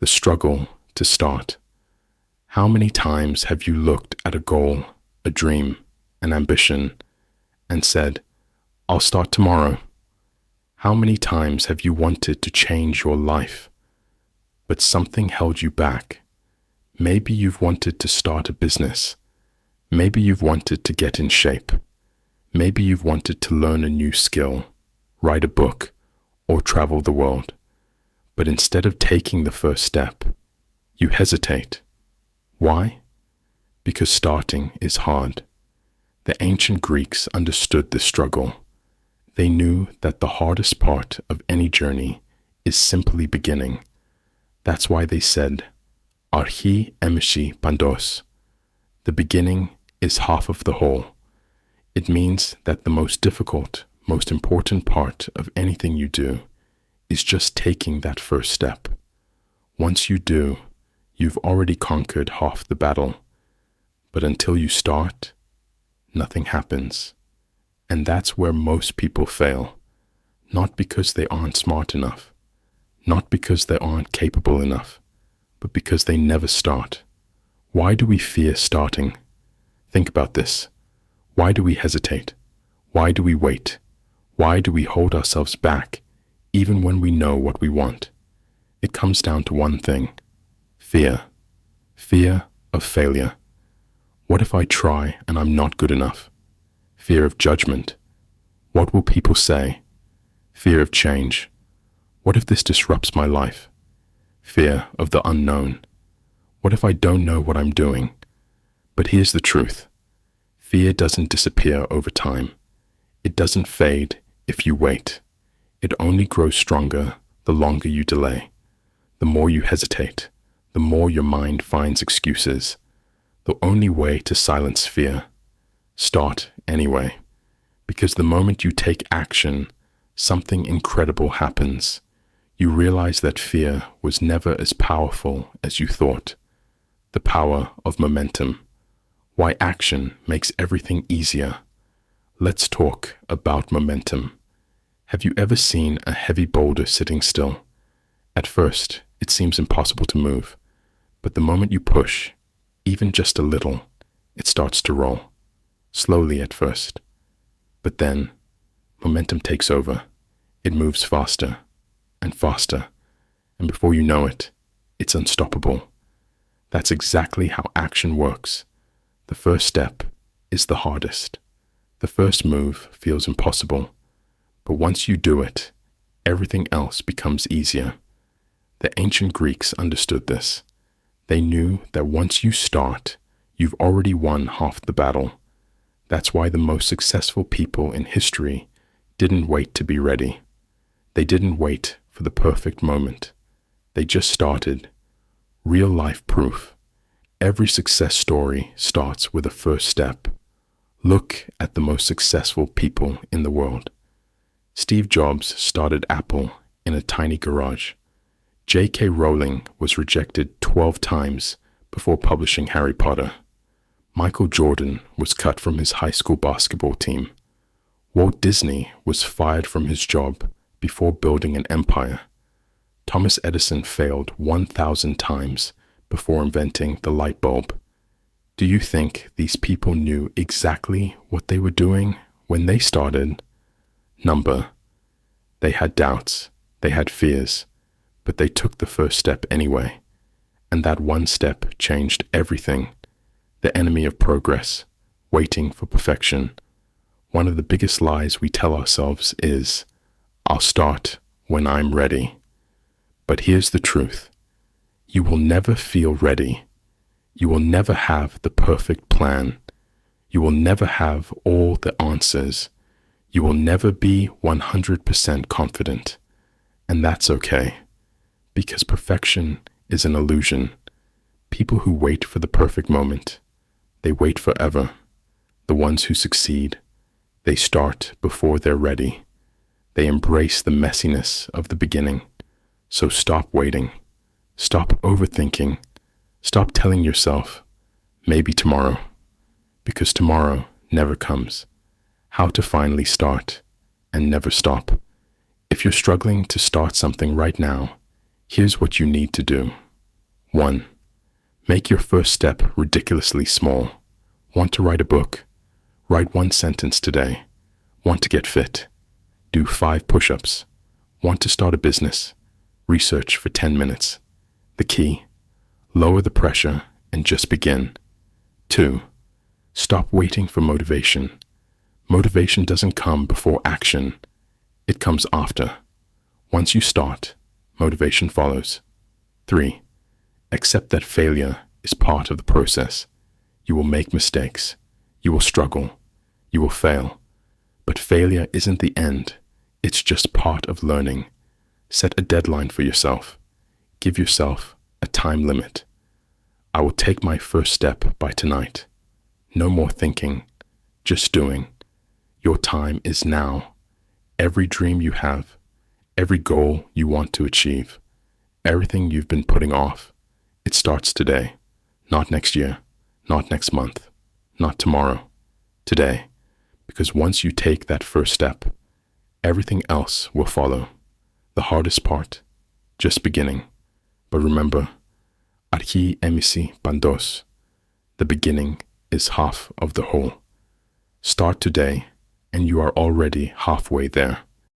struggle to start. How many times have you looked at a goal, a dream, an ambition, and said, "I'll start tomorrow"? How many times have you wanted to change your life, but something held you back? Maybe you've wanted to start a business. Maybe you've wanted to get in shape. Maybe you've wanted to learn a new skill, write a book, or travel the world. But instead of taking the first step, you hesitate. Why? Because starting is hard. The ancient Greeks understood this struggle. They knew that the hardest part of any journey is simply beginning. That's why they said, "Archi emishi pandos." The beginning is half of the whole. It means that the most difficult, most important part of anything you do is just taking that first step. Once you do, you've already conquered half the battle. But until you start, nothing happens. And that's where most people fail. Not because they aren't smart enough, not because they aren't capable enough, but because they never start. Why do we fear starting? Think about this. Why do we hesitate? Why do we wait? Why do we hold ourselves back, even when we know what we want? It comes down to one thing: fear. Fear of failure. What if I try and I'm not good enough? Fear of judgment. What will people say? Fear of change. What if this disrupts my life? Fear of the unknown. What if I don't know what I'm doing? But here's the truth. Fear doesn't disappear over time. It doesn't fade if you wait. It only grows stronger the longer you delay. The more you hesitate, the more your mind finds excuses. The only way to silence fear: start anyway. Because the moment you take action, something incredible happens. You realize that fear was never as powerful as you thought. The power of momentum. Why action makes everything easier. Let's talk about momentum. Have you ever seen a heavy boulder sitting still? At first, it seems impossible to move, but the moment you push, even just a little, it starts to roll. Slowly at first. But then, momentum takes over. It moves faster and faster, and before you know it, it's unstoppable. That's exactly how action works. The first step is the hardest. The first move feels impossible, but once you do it, everything else becomes easier. The ancient Greeks understood this. They knew that once you start, you've already won half the battle. That's why the most successful people in history didn't wait to be ready. They didn't wait for the perfect moment. They just started. Real life proof. Every success story starts with a first step. Look at the most successful people in the world. Steve Jobs started Apple in a tiny garage. J.K. Rowling was rejected 12 times before publishing Harry Potter. Michael Jordan was cut from his high school basketball team. Walt Disney was fired from his job before building an empire. Thomas Edison failed 1,000 times before inventing the light bulb. Do you think these people knew exactly what they were doing when they started? Number. They had doubts, they had fears, but they took the first step anyway. And that one step changed everything. The enemy of progress, waiting for perfection. One of the biggest lies we tell ourselves is, "I'll start when I'm ready." But here's the truth. You will never feel ready. You will never have the perfect plan. You will never have all the answers. You will never be 100% confident. And that's okay, because perfection is an illusion. People who wait for the perfect moment, they wait forever. The ones who succeed, they start before they're ready. They embrace the messiness of the beginning. So stop waiting. Stop overthinking. Stop telling yourself, maybe tomorrow, because tomorrow never comes. How to finally start and never stop. If you're struggling to start something right now, here's what you need to do. 1. Make your first step ridiculously small. Want to write a book? Write 1 sentence today. Want to get fit? Do 5 push-ups. Want to start a business? Research for 10 minutes. The key: lower the pressure and just begin. 2. Stop waiting for motivation. Motivation doesn't come before action. It comes after. Once you start, motivation follows. 3. Accept that failure is part of the process. You will make mistakes. You will struggle. You will fail. But failure isn't the end. It's just part of learning. Set a deadline for yourself. Give yourself a time limit. I will take my first step by tonight. No more thinking, just doing. Your time is now. Every dream you have, every goal you want to achieve, everything you've been putting off, it starts today. Not next year, not next month, not tomorrow. Today. Because once you take that first step, everything else will follow. The hardest part, just beginning. But remember, archi emisi pandos. The beginning is half of the whole. Start today, and you are already halfway there.